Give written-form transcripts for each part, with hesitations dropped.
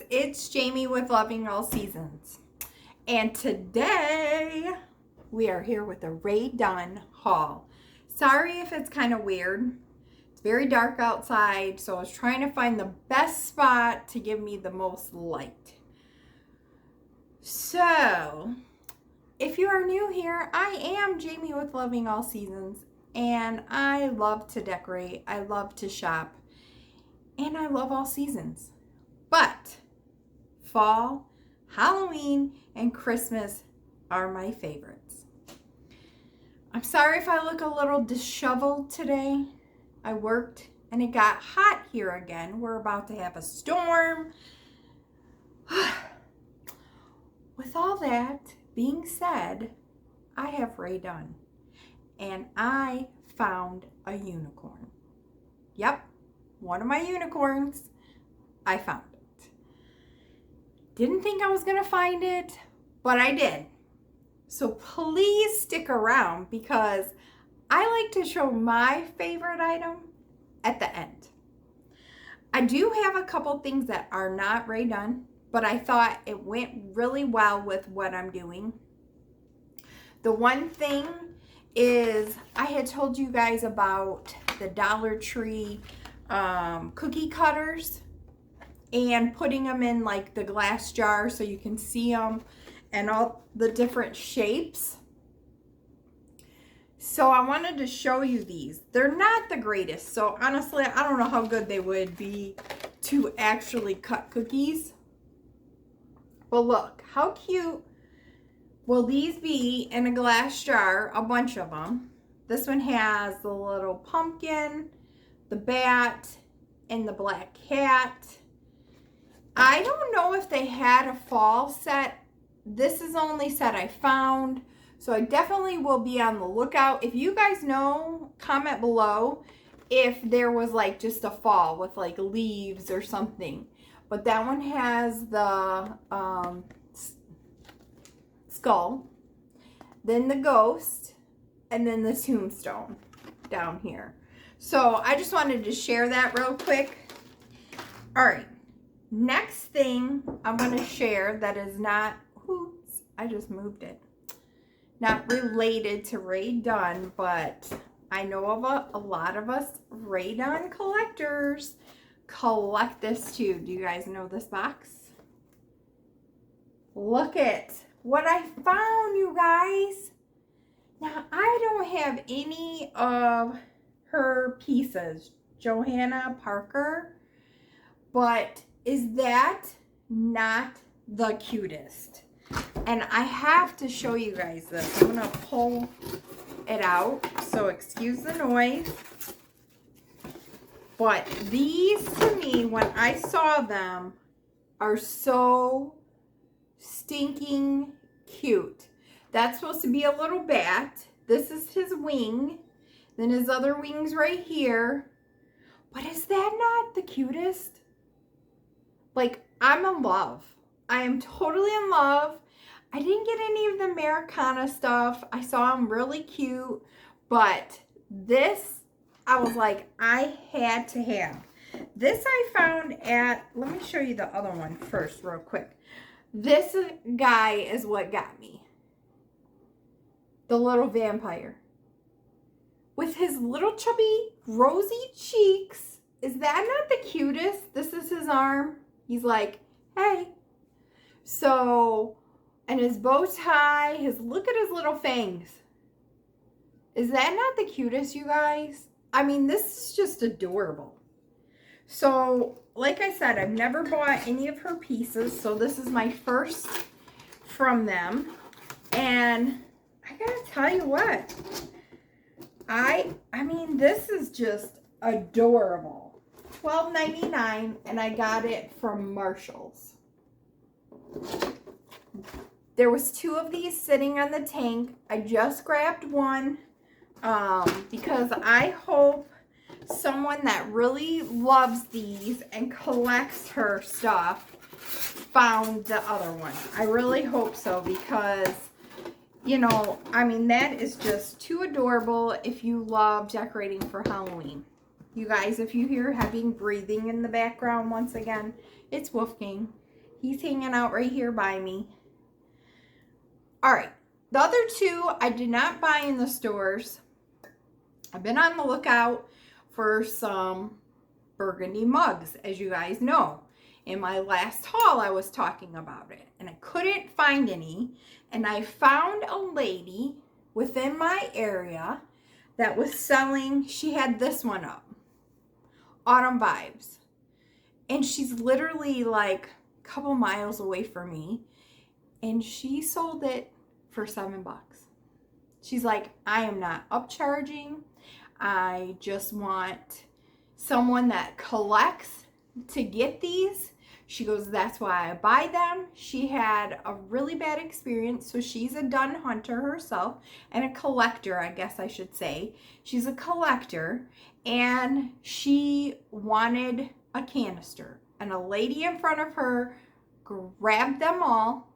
it's Jamie with Loving All Seasons. And today we are here with a Rae Dunn haul. Sorry if it's kind of weird. It's very dark outside, so I was trying to find the best spot to give me the most light. So, if you are new here, I am Jamie with Loving All Seasons, and I love to decorate, I love to shop, and I love all seasons. But fall, Halloween, and Christmas are my favorites. I'm sorry if I look a little disheveled today. I worked and it got hot here again. We're about to have a storm. With all that being said, I have Rae Dunn, and I found a unicorn. Yep, one of my unicorns. I found it. Didn't think I was going to find it, but I did. So please stick around because I like to show my favorite item at the end. I do have a couple things that are not Rae Dunn, but I thought it went really well with what I'm doing. The one thing is I had told you guys about the Dollar Tree cookie cutters and putting them in like the glass jar so you can see them and all the different shapes. So I wanted to show you these. They're not the greatest, so honestly I don't know how good they would be to actually cut cookies. But look, how cute will these be in a glass jar? A bunch of them. This one has the little pumpkin, the bat, and the black cat. I don't know if they had a fall set. This is the only set I found, so I definitely will be on the lookout. If you guys know, comment below if there was like just a fall with like leaves or something. But that one has the skull, then the ghost, and then the tombstone down here. So I just wanted to share that real quick. All right. Next thing I'm going to share that is not, oops, I just moved it. Not related to Rae Dunn, but I know of a lot of us Rae Dunn collectors collect this too. Do you guys know this box? Look at what I found, you guys. Now, I don't have any of her pieces, Johanna Parker, but is that not the cutest? And I have to show you guys this. I'm going to pull it out, so excuse the noise. But these, to me, when I saw them, are so stinking cute. That's supposed to be a little bat. This is his wing. Then his other wing's right here. But is that not the cutest? Like, I'm in love. I am totally in love. I didn't get any of the Americana stuff. I saw them really cute. But this, I was like, I had to have. This I found at, let me show you the other one first real quick. This guy is what got me. The little vampire. With his little chubby rosy cheeks. Is that not the cutest? This is his arm. He's like, hey. So, and his bow tie, look at his little fangs. Is that not the cutest, you guys? I mean, this is just adorable. So, like I said, I've never bought any of her pieces, so this is my first from them. And I gotta tell you what, I mean, this is just adorable. $12.99, and I got it from Marshall's. There was 2 of these sitting on the tank. I just grabbed one because I hope someone that really loves these and collects her stuff found the other one. I really hope so because, you know, I mean, that is just too adorable if you love decorating for Halloween. You guys, if you hear heavy breathing in the background once again, it's Wolfgang. He's hanging out right here by me. All right. The other two I did not buy in the stores. I've been on the lookout for some burgundy mugs, as you guys know. In my last haul, I was talking about it, and I couldn't find any. And I found a lady within my area that was selling, she had this one up, Autumn Vibes. And she's literally like a couple miles away from me. And she sold it for $7. She's like, I am not upcharging. I just want someone that collects to get these. She goes, that's why I buy them. She had a really bad experience. So she's a Dunn hunter herself and a collector, I guess I should say. She's a collector, and she wanted a canister. And a lady in front of her grabbed them all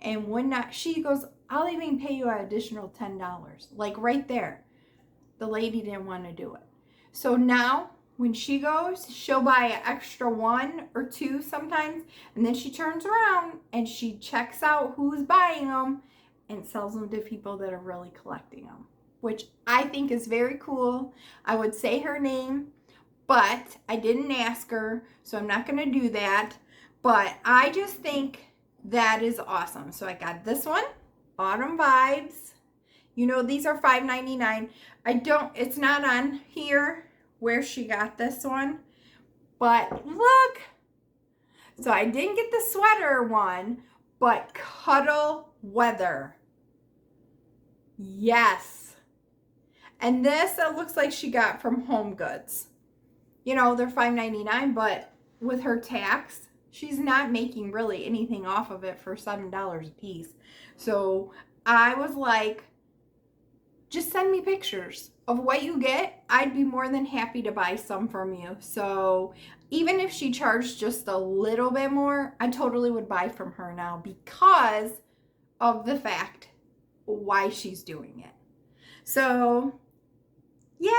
and would not. She goes, I'll even pay you an additional $10. Like right there. The lady didn't want to do it. So now when she goes, she'll buy an extra one or two sometimes, and then she turns around and she checks out who's buying them and sells them to people that are really collecting them, which I think is very cool. I would say her name, but I didn't ask her, so I'm not going to do that. But I just think that is awesome. So I got this one, Autumn Vibes. You know, these are $5.99. It's not on here where she got this one, but look. So I didn't get the sweater one, but cuddle weather. Yes. And this, it looks like she got from Home Goods. You know, they're $5.99, but with her tax, she's not making really anything off of it for $7 a piece. So I was like, just send me pictures of what you get. I'd be more than happy to buy some from you. So even if she charged just a little bit more, I totally would buy from her now because of the fact why she's doing it. So yay!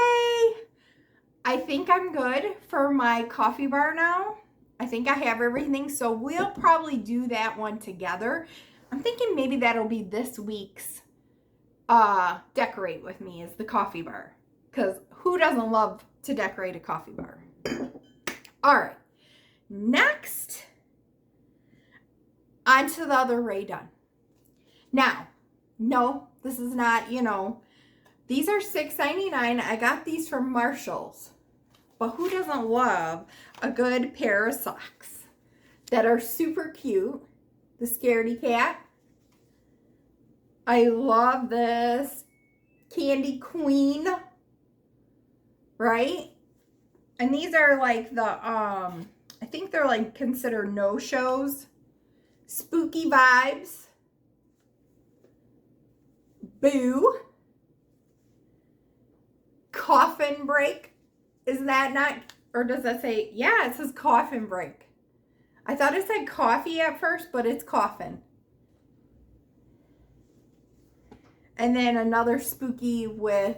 I think I'm good for my coffee bar now. I think I have everything. So we'll probably do that one together. I'm thinking maybe that'll be this week's decorate with me is the coffee bar, because who doesn't love to decorate a coffee bar? All right, next on to the other Rae Dunn. Now, no, this is not, you know, these are $6.99. I got these from Marshall's, but who doesn't love a good pair of socks that are super cute? The Scaredy Cat. I love this Candy Queen, right? And these are like the, I think they're like considered no-shows. Spooky Vibes. Boo. Coffin Break. Is that not, or does that say, yeah, it says Coffin Break. I thought it said coffee at first, but it's coffin. And then another spooky with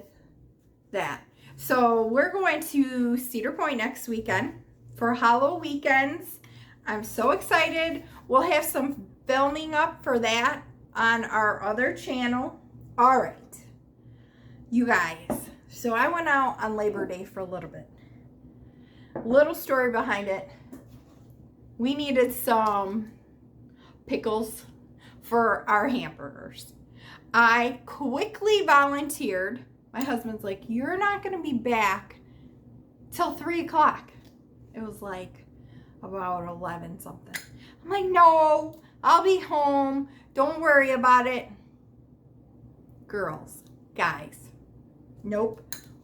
that. So we're going to Cedar Point next weekend for Hollow Weekends. I'm so excited. We'll have some filming up for that on our other channel. All right, you guys. So I went out on Labor Day for a little bit. Little story behind it. We needed some pickles for our hamburgers. I quickly volunteered. My husband's like, you're not going to be back till 3 o'clock. It was like about 11 something. I'm like, no, I'll be home. Don't worry about it. Girls, guys, nope.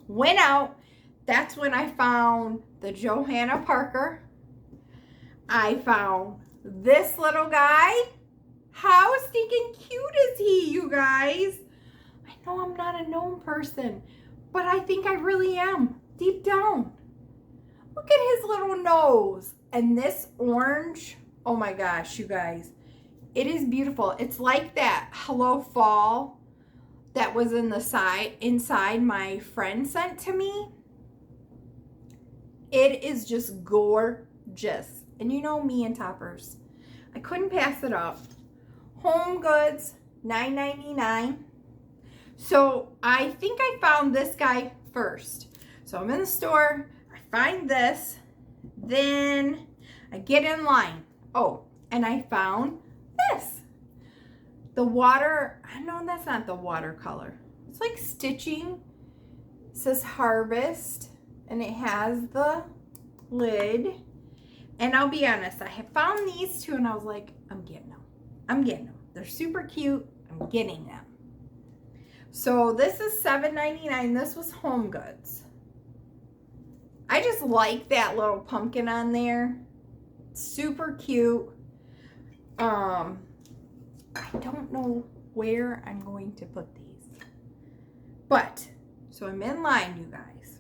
Went out. That's when I found the Johanna Parker. I found this little guy. How stinking cute is he, you guys? I know I'm not a gnome person, but I think I really am, deep down. Look at his little nose. And this orange, oh my gosh, you guys. It is beautiful. It's like that Hello Fall that was inside my friend sent to me. It is just gorgeous. And you know me and toppers. I couldn't pass it up. Home Goods, $9.99. So I think I found this guy first. So I'm in the store, I find this, then I get in line. Oh, and I found this. The water, no, that's not the watercolor. It's like stitching. It says Harvest, and it has the lid. And I'll be honest, I have found these two, and I was like, I'm getting them. I'm getting them. They're super cute. I'm getting them. So this is $7.99. This was Home Goods. I just like that little pumpkin on there. Super cute. I don't know where I'm going to put these. But, so I'm in line, you guys.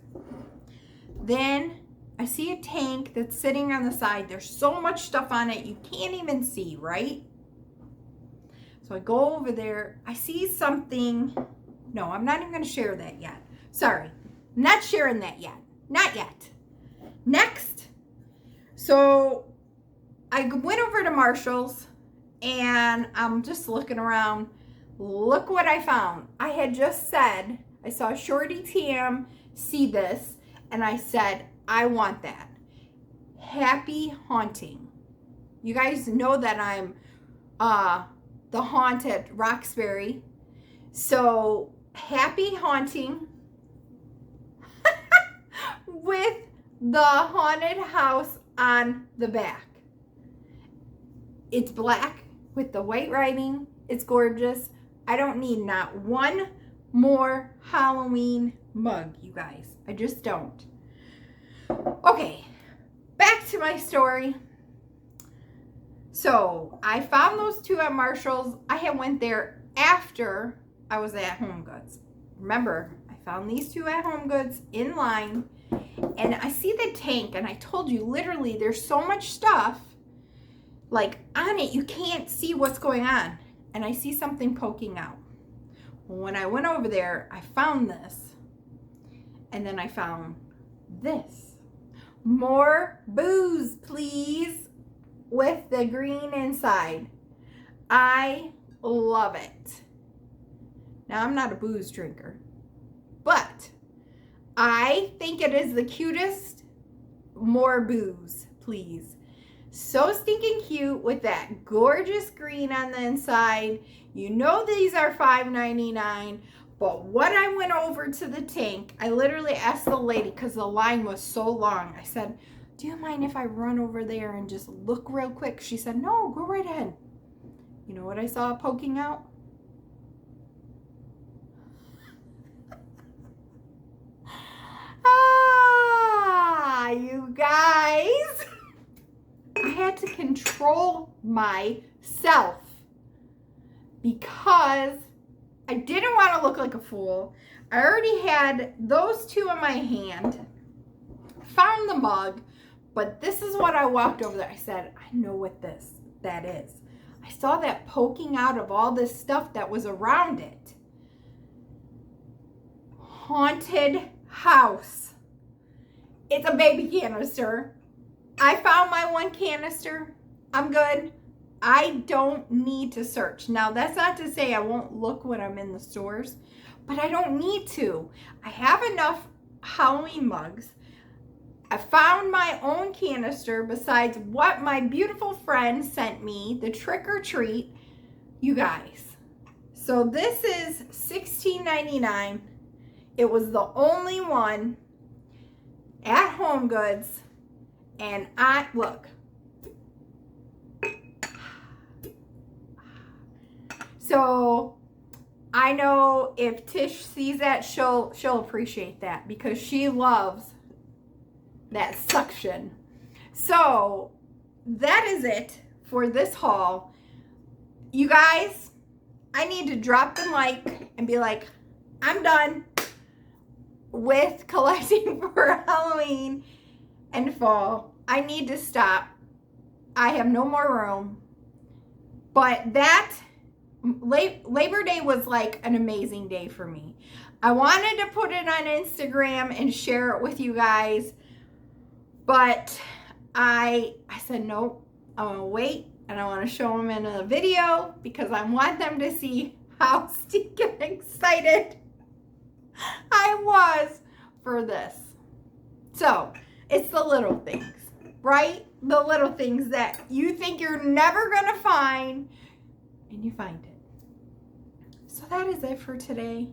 Then I see a tank that's sitting on the side. There's so much stuff on it you can't even see, right? So I go over there. I see something. No, I'm not even going to share that yet. Sorry. I'm not sharing that yet. Not yet. Next. So I went over to Marshall's and I'm just looking around. Look what I found. I had just said, I saw Shorty Tam see this and I said, I want that. Happy Haunting. You guys know that I'm the haunt at Roxbury. So Happy Haunting with the haunted house on the back. It's black with the white writing. It's gorgeous. I don't need not one more Halloween mug, you guys. I just don't. Okay, back to my story. So I found those two at Marshall's. I had went there after I was at Home Goods. Remember, I found these two at Home Goods in line, and I see the tank, and I told you, literally, there's so much stuff, like, on it, you can't see what's going on, and I see something poking out. Well, when I went over there, I found this, and then I found this. More booze, please, with the green inside. I love it. Now, I'm not a booze drinker, but I think it is the cutest. More booze, please. So stinking cute with that gorgeous green on the inside. You know these are $5.99, but when I went over to the tank, I literally asked the lady, because the line was so long, I said, do you mind if I run over there and just look real quick? She said, no, go right ahead. You know what I saw poking out? You guys, I had to control myself because I didn't want to look like a fool. I already had those two in my hand, found the mug, but this is what I walked over there. I said, I know what that is. I saw that poking out of all this stuff that was around it. Haunted house. It's a baby canister. I found my one canister. I'm good. I don't need to search. Now, that's not to say I won't look when I'm in the stores, but I don't need to. I have enough Halloween mugs. I found my own canister besides what my beautiful friend sent me, the trick or treat. You guys. So this is $16.99. It was the only one at Home Goods, and look. So I know if Tish sees that, she'll appreciate that because she loves that suction. So that is it for this haul. You guys, I need to drop the mic and be like, I'm done with collecting for Halloween and fall. I need to stop. I have no more room. But that Labor Day was like an amazing day for me. I wanted to put it on Instagram and share it with you guys, but I said, nope, I'm gonna wait And I want to show them in a video because I want them to see how stinking excited I was for this. So, it's the little things, right? The little things that you think you're never going to find, and you find it. So that is it for today.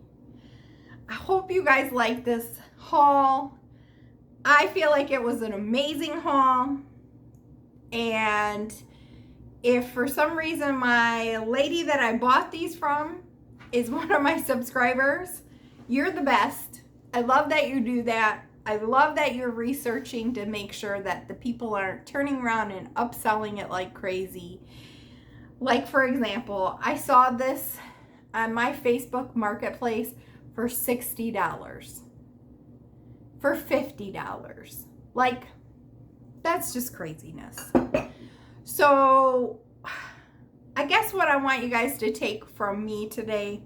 I hope you guys like this haul. I feel like it was an amazing haul. And if for some reason my lady that I bought these from is one of my subscribers, you're the best. I love that you do that. I love that you're researching to make sure that the people aren't turning around and upselling it like crazy. Like, for example, I saw this on my Facebook marketplace for $60. For $50. Like, that's just craziness. So, I guess what I want you guys to take from me today,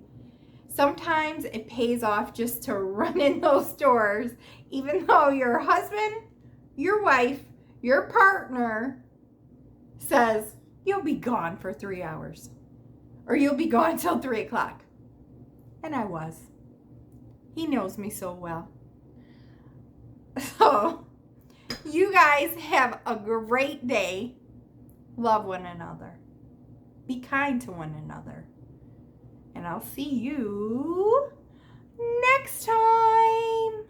sometimes it pays off just to run in those stores, even though your husband, your wife, your partner says, you'll be gone for 3 hours. Or you'll be gone till 3 o'clock. And I was. He knows me so well. So, you guys have a great day. Love one another. Be kind to one another. And I'll see you next time.